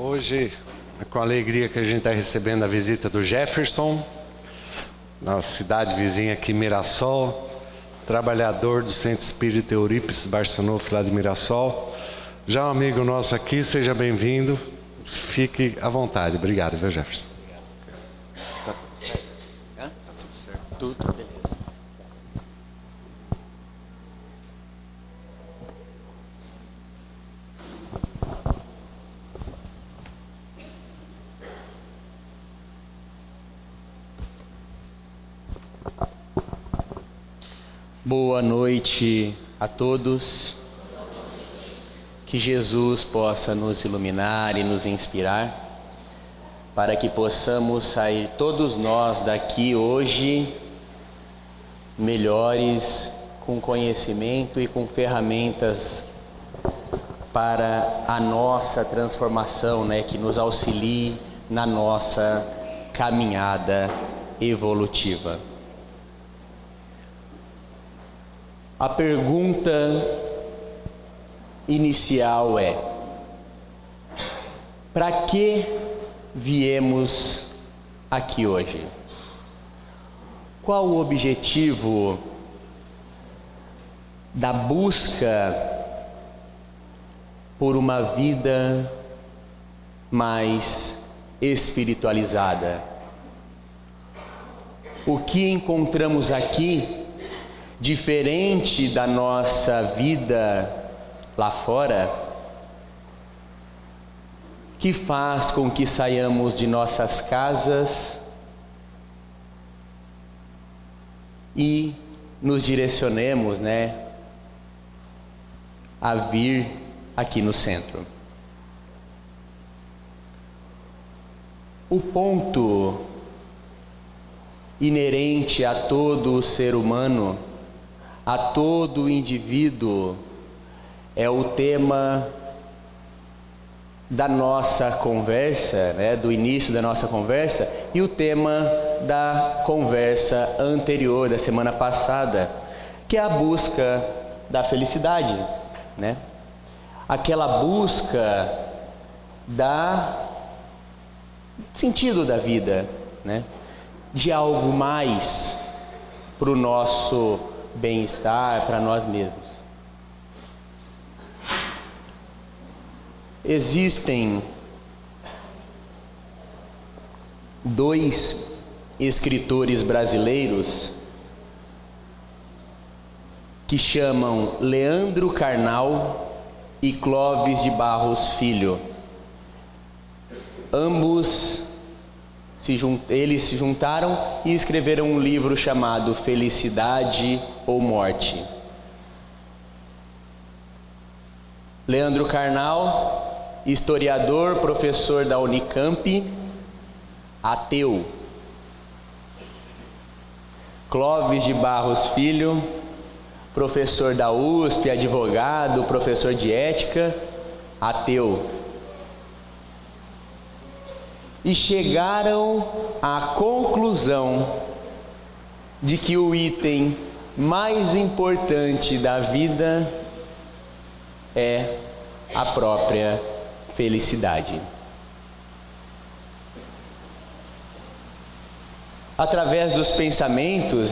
Hoje é com alegria que a gente está recebendo a visita do Jefferson, na cidade vizinha aqui, Mirassol, trabalhador do Centro Espírita Eurípides Barçanufo, lá de Mirassol. Já um amigo nosso aqui, seja bem-vindo, fique à vontade. Obrigado, viu, Jefferson? Tá tudo certo? Tá tudo certo? Tudo beleza. Boa noite a todos. Que Jesus possa nos iluminar e nos inspirar, para que possamos sair todos nós daqui hoje melhores, com conhecimento e com ferramentas para a nossa transformação, que nos auxilie na nossa caminhada evolutiva. A pergunta inicial é: para que viemos aqui hoje? Qual o objetivo da busca por uma vida mais espiritualizada? O que encontramos aqui diferente da nossa vida lá fora, que faz com que saiamos de nossas casas e nos direcionemos, a vir aqui no centro? O ponto inerente a todo o ser humano, a todo indivíduo, é o tema da nossa conversa, do início da nossa conversa, e o tema da conversa anterior, da semana passada, que é a busca da felicidade, aquela busca da sentido da vida, de algo mais para o nosso bem-estar, para nós mesmos. Existem dois escritores brasileiros que chamam Leandro Carnal e Clóvis de Barros Filho. Ambos eles se juntaram e escreveram um livro chamado Felicidade ou Morte. Leandro Carnal, historiador, professor da Unicamp, ateu. Clóvis de Barros Filho, professor da USP, advogado, professor de ética, ateu. E chegaram à conclusão de que o item mais importante da vida é a própria felicidade. Através dos pensamentos,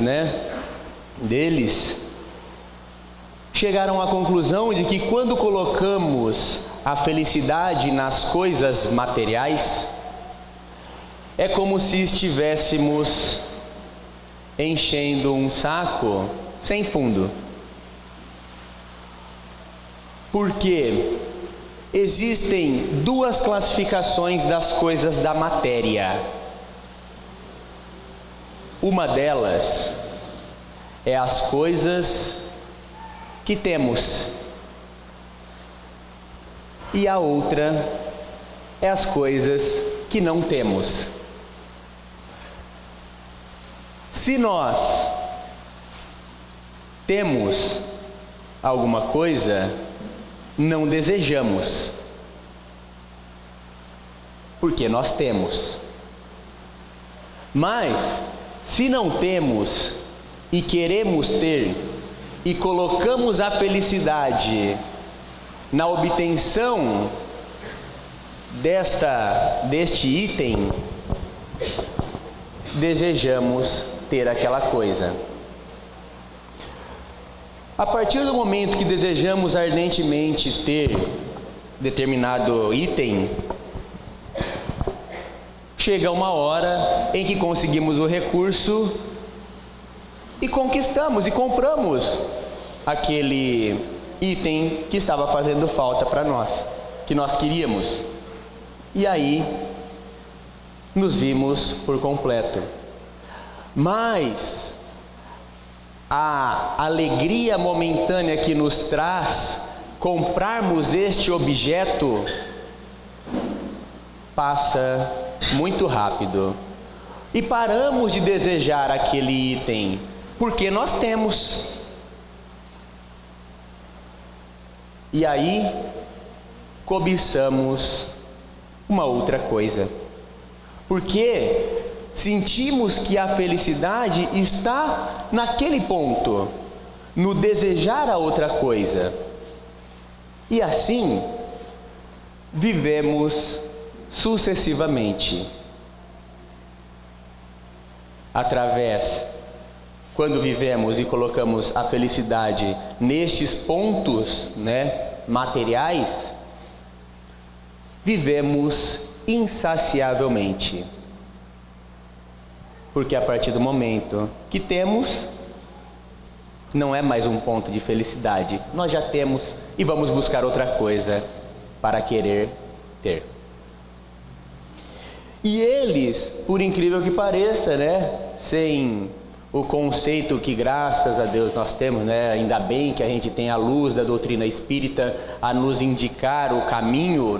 deles, chegaram à conclusão de que quando colocamos a felicidade nas coisas materiais, é como se estivéssemos enchendo um saco sem fundo. Porque existem duas classificações das coisas da matéria. Uma delas é as coisas que temos, e a outra é as coisas que não temos. Se nós temos alguma coisa, não desejamos, porque nós temos. Mas, se não temos e queremos ter, e colocamos a felicidade na obtenção deste item, desejamos ter aquela coisa. A partir do momento que desejamos ardentemente ter determinado item, chega uma hora em que conseguimos o recurso e conquistamos e compramos aquele item que estava fazendo falta para nós, que nós queríamos. E aí nos vimos por completo. Mas a alegria momentânea que nos traz comprarmos este objeto passa muito rápido e paramos de desejar aquele item, porque nós temos. E aí cobiçamos uma outra coisa, porque sentimos que a felicidade está naquele ponto, no desejar a outra coisa. E assim vivemos sucessivamente. Quando vivemos e colocamos a felicidade nestes pontos, materiais, vivemos insaciavelmente. Porque a partir do momento que temos, não é mais um ponto de felicidade. Nós já temos e vamos buscar outra coisa para querer ter. E eles, por incrível que pareça, sem o conceito que graças a Deus nós temos, ainda bem que a gente tem a luz da doutrina espírita a nos indicar o caminho,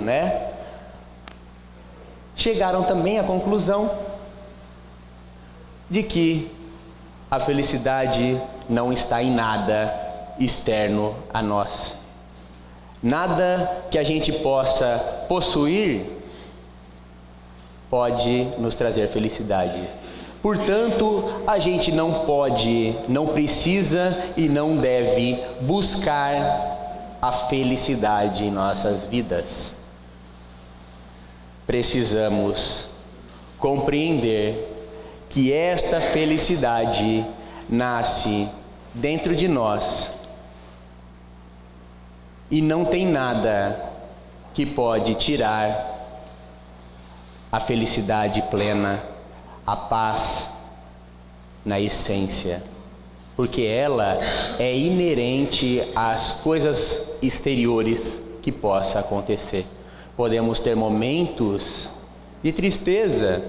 chegaram também à conclusão de que a felicidade não está em nada externo a nós. Nada que a gente possa possuir pode nos trazer felicidade. Portanto, a gente não pode, não precisa e não deve buscar a felicidade em nossas vidas. Precisamos compreender que esta felicidade nasce dentro de nós e não tem nada que pode tirar a felicidade plena, a paz na essência, porque ela é inerente às coisas exteriores que possa acontecer. Podemos ter momentos de tristeza,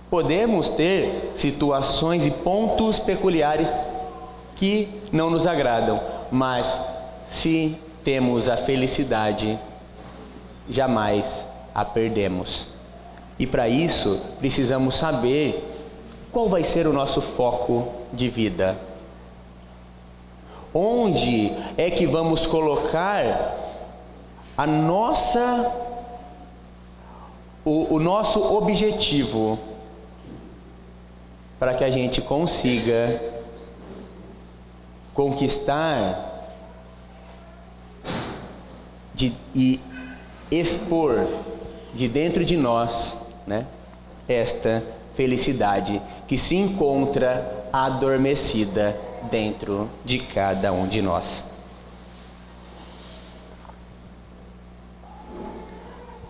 podemos ter situações e pontos peculiares que não nos agradam, mas se temos a felicidade, jamais a perdemos. E para isso, precisamos saber qual vai ser o nosso foco de vida. Onde é que vamos colocar o nosso objetivo para que a gente consiga conquistar e expor de dentro de nós, esta felicidade que se encontra adormecida dentro de cada um de nós.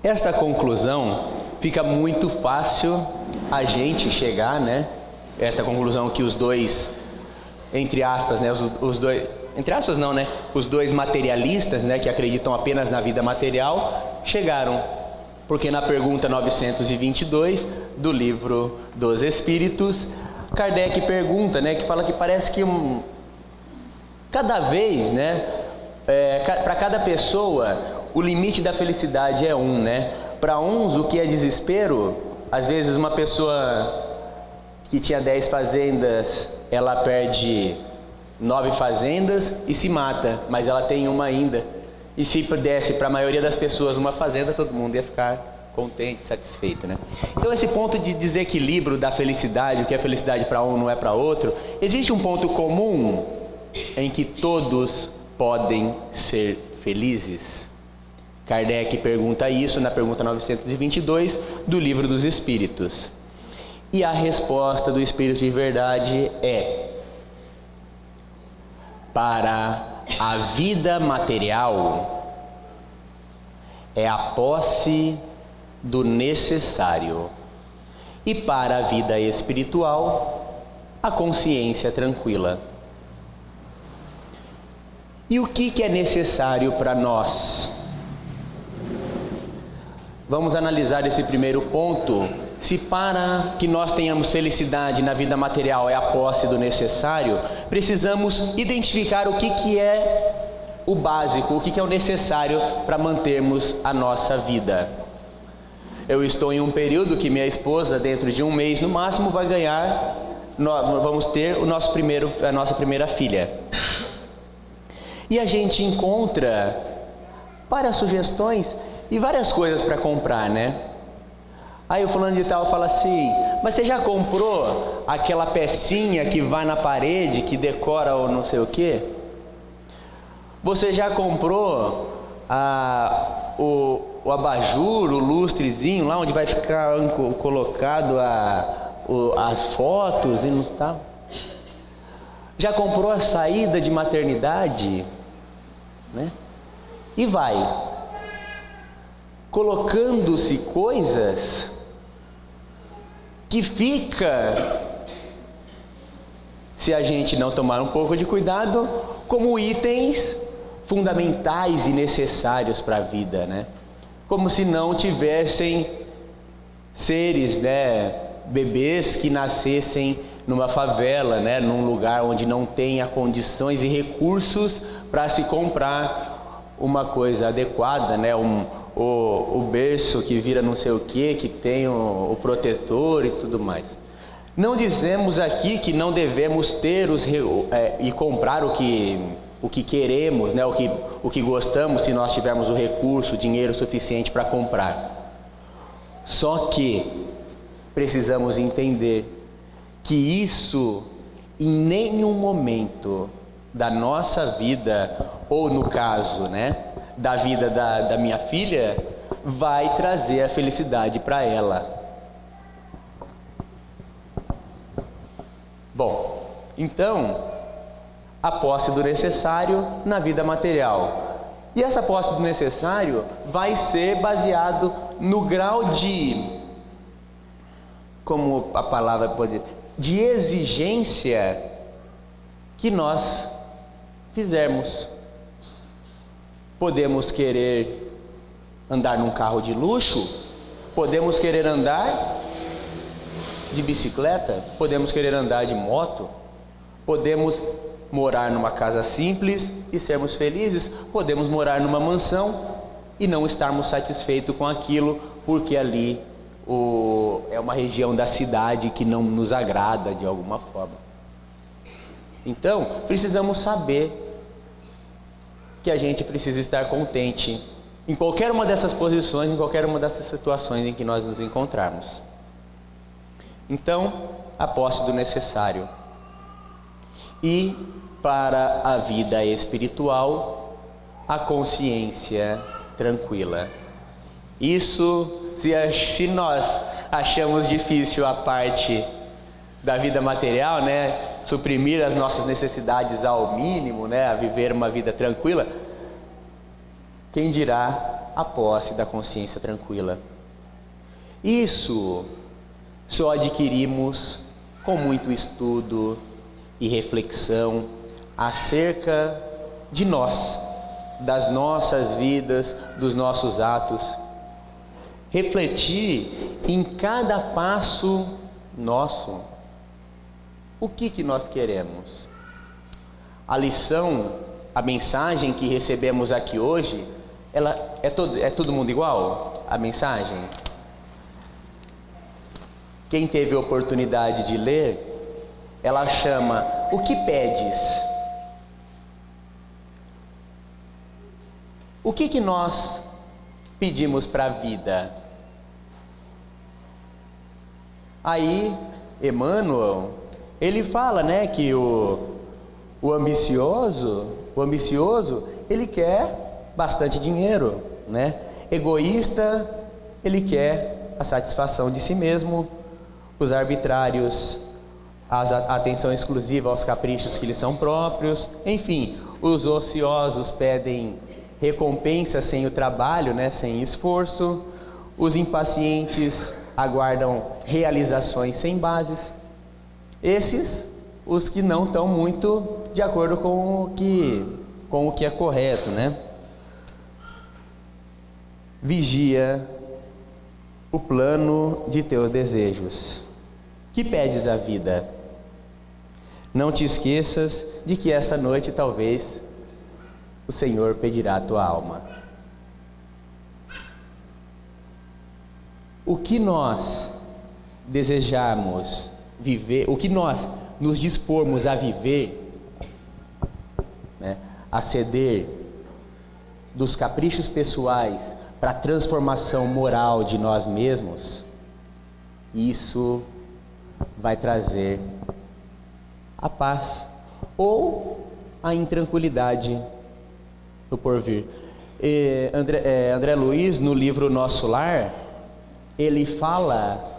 Esta conclusão fica muito fácil a gente chegar, esta conclusão que os dois, entre aspas, os dois, entre aspas não, os dois materialistas, que acreditam apenas na vida material, chegaram. Porque na pergunta 922 do livro dos Espíritos, Kardec pergunta, que fala que parece que cada vez, para cada pessoa, o limite da felicidade é um, Para uns o que é desespero, às vezes uma pessoa que tinha 10 fazendas, ela perde 9 fazendas e se mata, mas ela tem uma ainda. E se desse para a maioria das pessoas uma fazenda, todo mundo ia ficar contente, satisfeito, Então esse ponto de desequilíbrio da felicidade, o que é felicidade para um não é para outro, existe um ponto comum em que todos podem ser felizes. Kardec pergunta isso na pergunta 922 do Livro dos Espíritos. E a resposta do Espírito de Verdade é: para a vida material é a posse do necessário, e para a vida espiritual a consciência tranquila. E o que é necessário para nós? Vamos analisar esse primeiro ponto. Se para que nós tenhamos felicidade na vida material é a posse do necessário, precisamos identificar o que é o básico, o que é o necessário para mantermos a nossa vida. Eu estou em um período que minha esposa, dentro de um mês no máximo, vai ganhar, vamos ter a nossa primeira filha. E a gente encontra várias sugestões e várias coisas para comprar, né? Aí o fulano de tal fala assim: mas você já comprou aquela pecinha que vai na parede, que decora o não sei o quê? Você já comprou o abajur, o lustrezinho, lá onde vai ficar colocado as fotos e tal? Já comprou a saída de maternidade? Né? E vai colocando-se coisas que fica, se a gente não tomar um pouco de cuidado, como itens fundamentais e necessários para a vida, né? Como se não tivessem seres, né, bebês que nascessem numa favela, né, num lugar onde não tenha condições e recursos para se comprar uma coisa adequada, né, o berço que vira não sei o que tem o protetor e tudo mais. Não dizemos aqui que não devemos ter e comprar o que queremos, né, o que gostamos, se nós tivermos o recurso, o dinheiro suficiente para comprar. Só que precisamos entender que isso em nenhum momento da nossa vida, ou no caso, né, da vida da minha filha, vai trazer a felicidade para ela. Bom, então, a posse do necessário na vida material. E essa posse do necessário vai ser baseado no grau de, como a palavra pode dizer, de exigência que nós fizermos. Podemos querer andar num carro de luxo, podemos querer andar de bicicleta, podemos querer andar de moto, podemos morar numa casa simples e sermos felizes, podemos morar numa mansão e não estarmos satisfeitos com aquilo, porque ali é uma região da cidade que não nos agrada de alguma forma. Então, precisamos saber que a gente precisa estar contente em qualquer uma dessas posições, em qualquer uma dessas situações em que nós nos encontrarmos. Então, a posse do necessário. E para a vida espiritual, a consciência tranquila. Isso, se nós achamos difícil a parte da vida material, né, suprimir as nossas necessidades ao mínimo, né, a viver uma vida tranquila, quem dirá a posse da consciência tranquila? Isso só adquirimos com muito estudo e reflexão acerca de nós, das nossas vidas, dos nossos atos. Refletir em cada passo nosso. O que nós queremos? A lição, a mensagem que recebemos aqui hoje, ela é todo mundo igual? A mensagem? Quem teve a oportunidade de ler, ela chama: o que pedes? O que nós pedimos para a vida? Aí, Emmanuel, ele fala, né, que o ambicioso, ele quer bastante dinheiro. né? Egoísta, ele quer a satisfação de si mesmo. Os arbitrários, a atenção exclusiva aos caprichos que lhes são próprios. Enfim, os ociosos pedem recompensa sem o trabalho, né? Sem esforço. Os impacientes aguardam realizações sem bases. Esses, os que não estão muito de acordo com o que é correto, né? Vigia o plano de teus desejos. Que pedes à vida? Não te esqueças de que essa noite talvez o Senhor pedirá a tua alma. O que nós desejamos viver, o que nós nos dispormos a viver, né, a ceder dos caprichos pessoais para a transformação moral de nós mesmos, isso vai trazer a paz ou a intranquilidade do porvir. André Luiz, no livro Nosso Lar, ele fala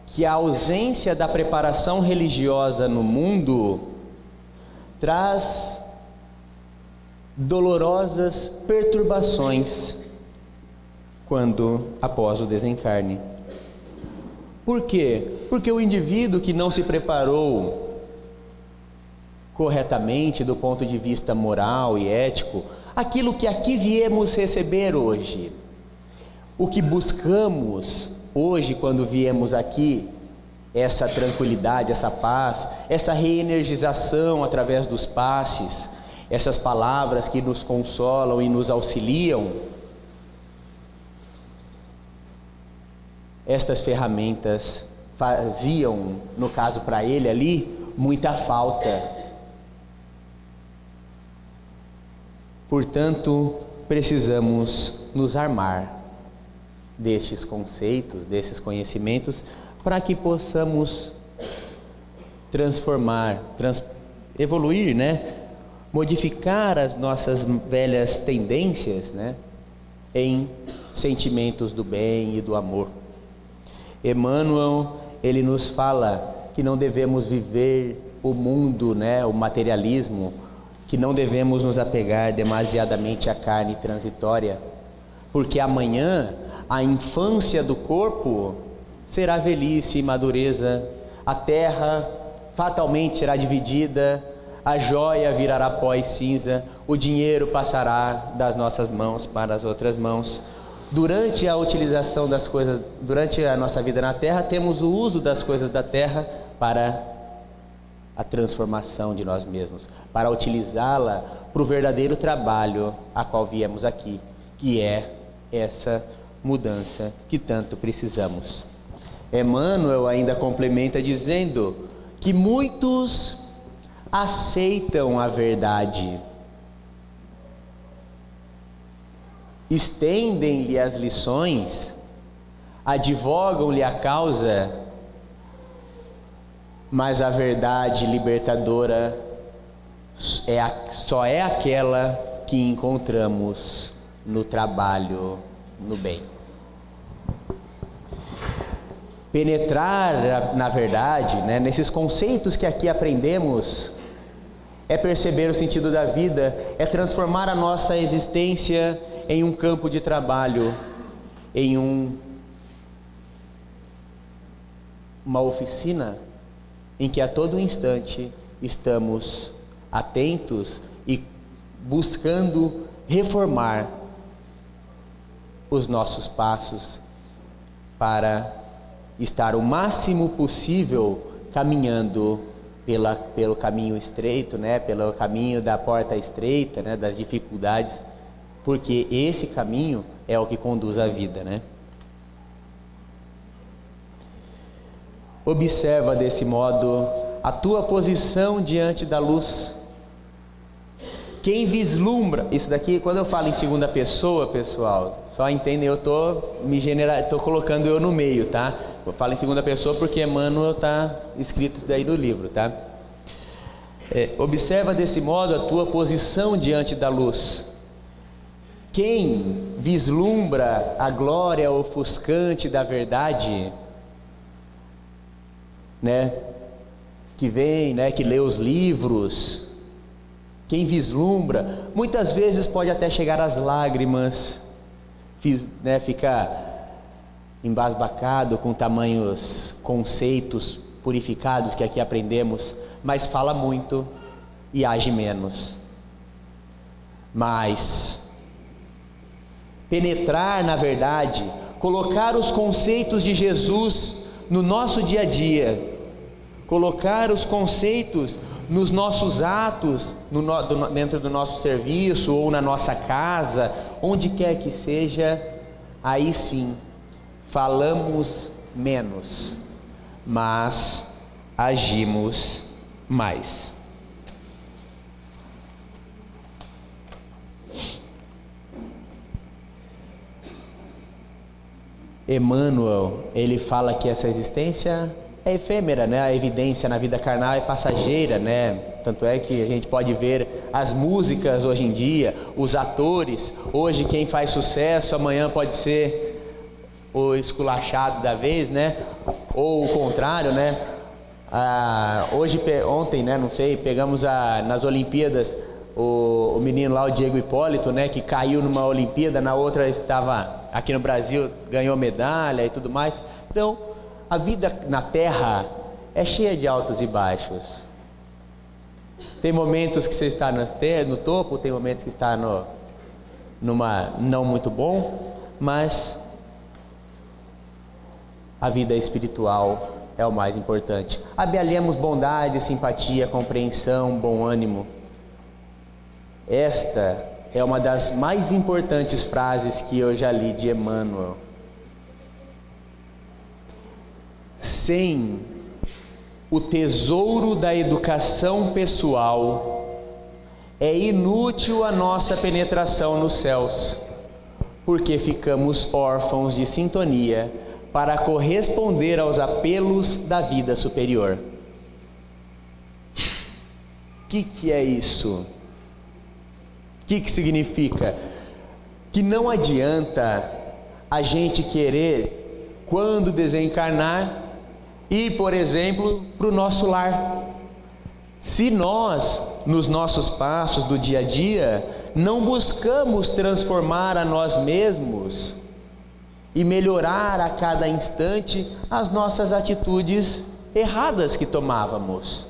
que a ausência da preparação religiosa no mundo traz dolorosas perturbações após o desencarne. Por quê? Porque o indivíduo que não se preparou corretamente do ponto de vista moral e ético, aquilo que aqui viemos receber hoje, o que buscamos hoje quando viemos aqui, essa tranquilidade, essa paz, essa reenergização através dos passes, essas palavras que nos consolam e nos auxiliam, estas ferramentas faziam, no caso para ele ali, muita falta. Portanto, precisamos nos armar destes conceitos, desses conhecimentos, para que possamos transformar, evoluir, né? Modificar as nossas velhas tendências, né? Em sentimentos do bem e do amor. Emmanuel, ele nos fala que não devemos viver o mundo, né? O materialismo, que não devemos nos apegar demasiadamente à carne transitória, porque amanhã a infância do corpo será velhice e madureza, a terra fatalmente será dividida, a joia virará pó e cinza, o dinheiro passará das nossas mãos para as outras mãos. Durante a utilização das coisas, durante a nossa vida na terra, temos o uso das coisas da terra para a transformação de nós mesmos, para utilizá-la para o verdadeiro trabalho a qual viemos aqui, que é essa mudança que tanto precisamos. Emmanuel ainda complementa dizendo que muitos aceitam a verdade, estendem-lhe as lições, advogam-lhe a causa, mas a verdade libertadora só é aquela que encontramos no trabalho, no bem. Penetrar na verdade, né, nesses conceitos que aqui aprendemos, é perceber o sentido da vida, é transformar a nossa existência em um campo de trabalho, em uma oficina em que a todo instante estamos atentos e buscando reformar os nossos passos para estar o máximo possível caminhando pelo caminho estreito, né? Pelo caminho da porta estreita, né? Das dificuldades, porque esse caminho é o que conduz à vida, né? Observa desse modo a tua posição diante da luz. Quem vislumbra, isso daqui, quando eu falo em segunda pessoa, pessoal, só entendem, eu tô colocando eu no meio, tá? Eu falo em segunda pessoa porque Emmanuel está escrito isso daí no livro, tá? Observa desse modo a tua posição diante da luz. Quem vislumbra a glória ofuscante da verdade, né? Que vem, né? Que lê os livros, quem vislumbra, muitas vezes pode até chegar às lágrimas, né? Ficar embasbacado com tamanhos conceitos purificados que aqui aprendemos, mas fala muito e age menos. Mas penetrar na verdade, colocar os conceitos de Jesus no nosso dia a dia, colocar os conceitos nos nossos atos, dentro do nosso serviço ou na nossa casa, onde quer que seja, aí sim, falamos menos, mas agimos mais. Emmanuel, ele fala que essa existência é efêmera, né? A evidência na vida carnal é passageira, né? Tanto é que a gente pode ver as músicas hoje em dia, os atores, hoje quem faz sucesso, amanhã pode ser o esculachado da vez, né? Ou o contrário, né? Ontem, né? Não sei, pegamos nas Olimpíadas o menino lá, o Diego Hipólito, né? Que caiu numa Olimpíada, na outra estava aqui no Brasil, ganhou medalha e tudo mais. Então, a vida na Terra é cheia de altos e baixos. Tem momentos que você está no topo, tem momentos que está numa não muito bom, mas a vida espiritual é o mais importante. Abialhemos bondade, simpatia, compreensão, bom ânimo. Esta é uma das mais importantes frases que eu já li de Emmanuel. Sem o tesouro da educação pessoal, é inútil a nossa penetração nos céus, porque ficamos órfãos de sintonia para corresponder aos apelos da vida superior. O que é isso? O que significa? Que não adianta a gente querer, quando desencarnar, ir, por exemplo, para o nosso lar. Se nós, nos nossos passos do dia a dia, não buscamos transformar a nós mesmos e melhorar a cada instante as nossas atitudes erradas que tomávamos.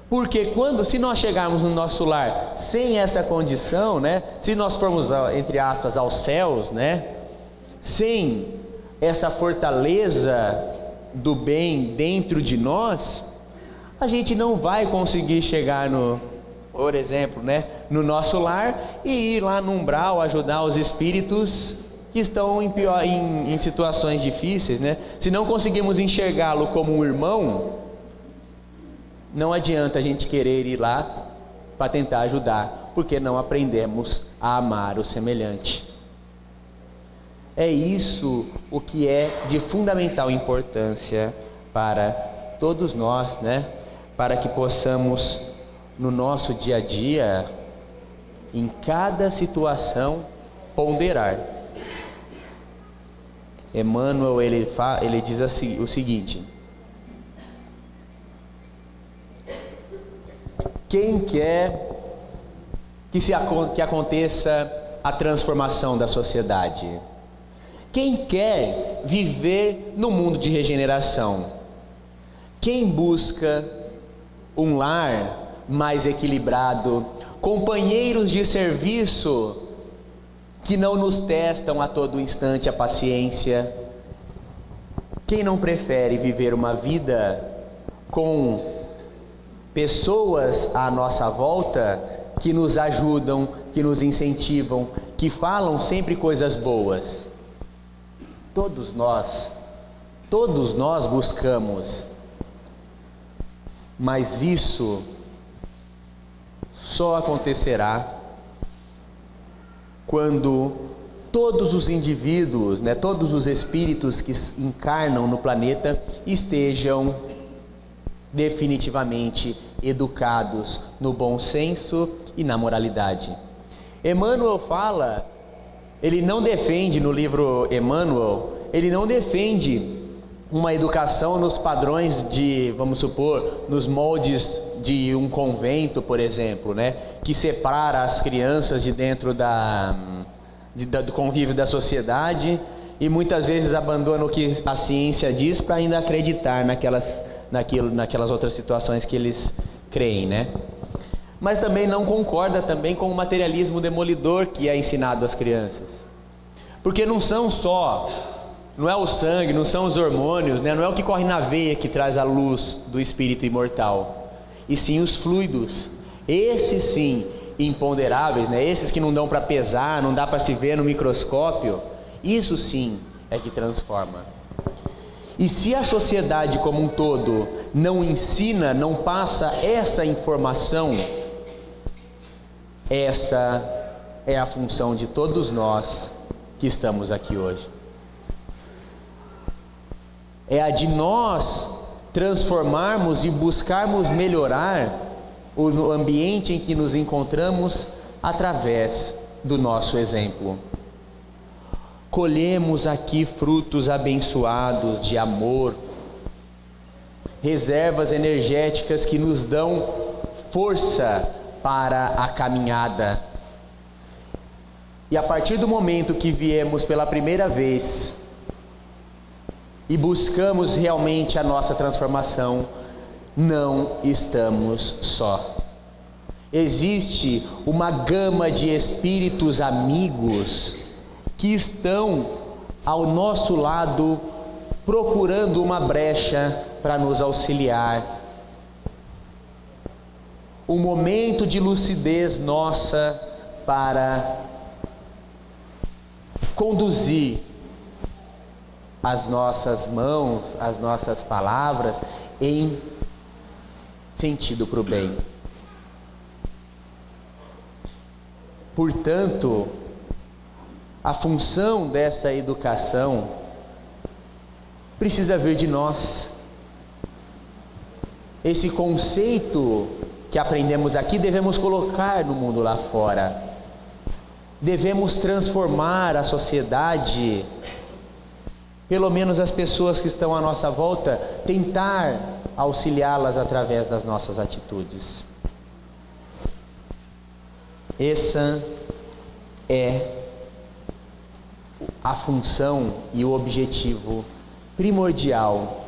Porque se nós chegarmos no nosso lar sem essa condição, né? Se nós formos, entre aspas, aos céus, né? Sem essa fortaleza do bem dentro de nós, a gente não vai conseguir chegar por exemplo, né, no nosso lar e ir lá no umbral ajudar os espíritos que estão em situações difíceis, né? Se não conseguimos enxergá-lo como um irmão, não adianta a gente querer ir lá para tentar ajudar, porque não aprendemos a amar o semelhante. É isso o que é de fundamental importância para todos nós, né? Para que possamos, no nosso dia a dia, em cada situação, ponderar. Emmanuel, ele diz assim, o seguinte: quem quer que aconteça a transformação da sociedade? Quem quer viver no mundo de regeneração? Quem busca um lar mais equilibrado, companheiros de serviço que não nos testam a todo instante a paciência? Quem não prefere viver uma vida com pessoas à nossa volta que nos ajudam, que nos incentivam, que falam sempre coisas boas? Todos nós buscamos, mas isso só acontecerá quando todos os indivíduos, né, todos os espíritos que encarnam no planeta estejam definitivamente educados no bom senso e na moralidade. Emmanuel fala, ele não defende no livro Emmanuel, ele não defende uma educação nos padrões de, vamos supor, nos moldes de um convento, por exemplo, né? Que separa as crianças de dentro do convívio da sociedade e muitas vezes abandona o que a ciência diz para ainda acreditar naquelas outras situações que eles creem, né? Mas também não concorda também com o materialismo demolidor que é ensinado às crianças. Porque não é o sangue, não são os hormônios, né? Não é o que corre na veia que traz a luz do espírito imortal, e sim os fluidos, esses sim, imponderáveis, né? Esses que não dão para pesar, não dá para se ver no microscópio, isso sim é que transforma. E se a sociedade como um todo não ensina, não passa essa informação, essa é a função de todos nós que estamos aqui hoje. É a de nós transformarmos e buscarmos melhorar o ambiente em que nos encontramos através do nosso exemplo. Colhemos aqui frutos abençoados de amor, reservas energéticas que nos dão força para a caminhada. E a partir do momento que viemos pela primeira vez e buscamos realmente a nossa transformação, não estamos só. Existe uma gama de espíritos amigos que estão ao nosso lado procurando uma brecha para nos auxiliar. Um momento de lucidez nossa para conduzir as nossas mãos, as nossas palavras em sentido para o bem. Portanto, a função dessa educação precisa vir de nós. Esse conceito que aprendemos aqui devemos colocar no mundo lá fora. Devemos transformar a sociedade, pelo menos as pessoas que estão à nossa volta, tentar auxiliá-las através das nossas atitudes. Essa é a função e o objetivo primordial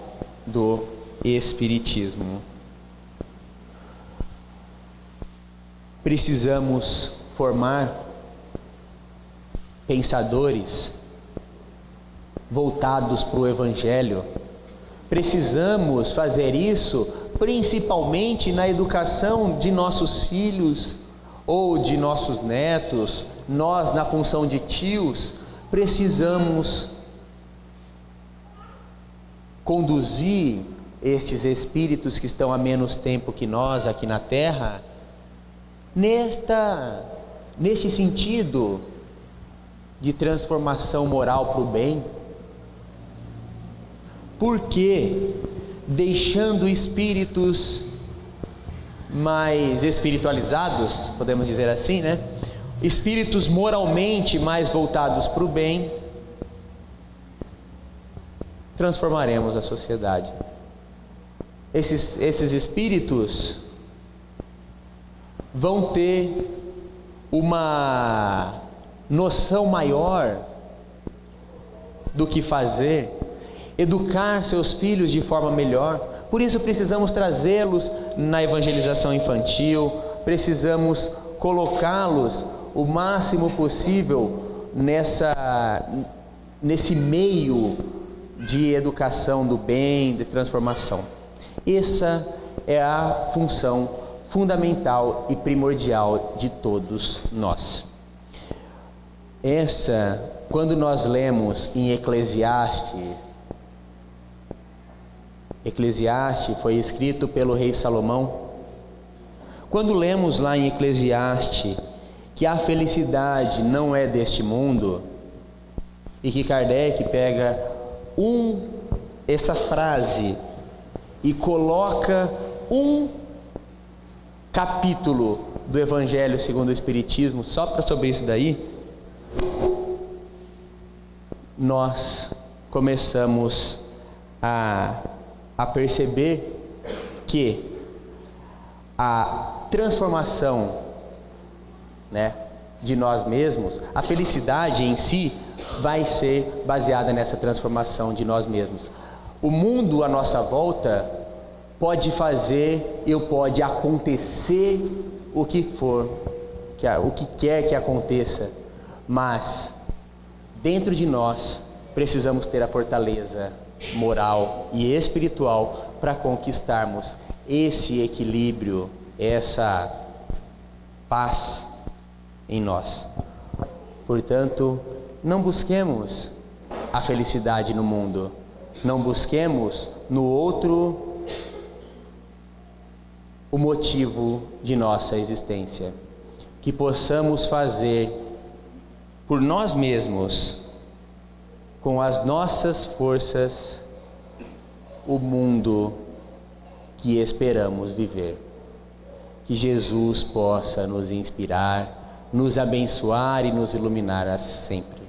do Espiritismo. Precisamos formar pensadores voltados para o Evangelho. Precisamos fazer isso principalmente na educação de nossos filhos ou de nossos netos. Nós, na função de tios, precisamos conduzir estes espíritos que estão há menos tempo que nós aqui na Terra neste sentido de transformação moral para o bem. Porque deixando espíritos mais espiritualizados, podemos dizer assim, né? Espíritos moralmente mais voltados para o bem, transformaremos a sociedade. Esses espíritos vão ter uma noção maior do que fazer, educar seus filhos de forma melhor. Por isso precisamos trazê-los na evangelização infantil, precisamos colocá-los o máximo possível nesse meio de educação do bem, de transformação. Essa é a função fundamental e primordial de todos nós. Quando nós lemos em Eclesiastes foi escrito pelo rei Salomão. Quando lemos lá em Eclesiastes que a felicidade não é deste mundo, e que Kardec pega essa frase e coloca um capítulo do Evangelho segundo o Espiritismo, só para sobre isso daí, nós começamos a perceber que a transformação, né, de nós mesmos, a felicidade em si vai ser baseada nessa transformação de nós mesmos. O mundo à nossa volta pode fazer e pode acontecer o que for, o que quer que aconteça, mas dentro de nós precisamos ter a fortaleza moral e espiritual para conquistarmos esse equilíbrio, essa paz em nós. Portanto, não busquemos a felicidade no mundo, não busquemos no outro o motivo de nossa existência. Que possamos fazer por nós mesmos, com as nossas forças, o mundo que esperamos viver. Que Jesus possa nos inspirar, nos abençoar e nos iluminar sempre.